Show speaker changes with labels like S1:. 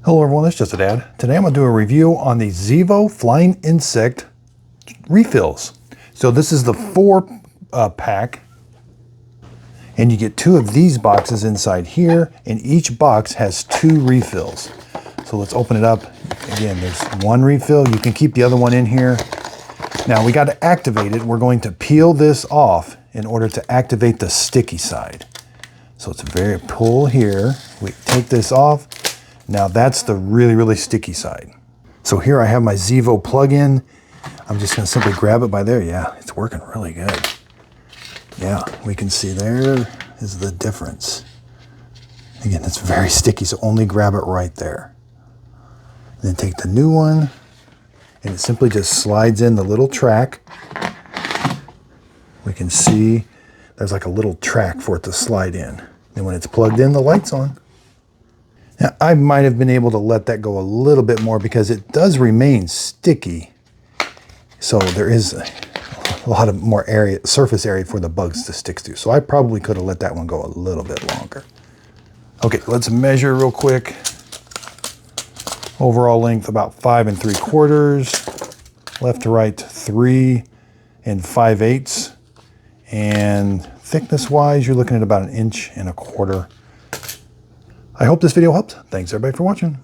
S1: Hello everyone, it's Just a Dad. Today I'm going to do a review on the ZEVO Flying Insect refills. So this is the 4-pack, and you get 2 of these boxes inside here, and each box has 2 refills. So let's open it up. Again, there's 1 refill. You can keep the other one in here. Now we got to activate it. We're going to peel this off in order to activate the sticky side. So it's very pull here. We take this off. Now that's the really sticky side. So here I have my ZEVO plug-in. I'm just gonna simply grab it by there. Yeah, it's working really good. Yeah, we can see there is the difference. Again, it's very sticky, so only grab it right there. Then take the new one, and it simply just slides in the little track. We can see there's like a little track for it to slide in. And when it's plugged in, the light's on. Now, I might have been able to let that go a little bit more because it does remain sticky. So there is a lot of more area, surface area for the bugs to stick to. So I probably could have let that one go a little bit longer. Okay, let's measure real quick. Overall length about 5 3/4. Left to right 3 5/8. And thickness wise, you're looking at about 1 1/4 inches. I hope this video helped. Thanks everybody for watching.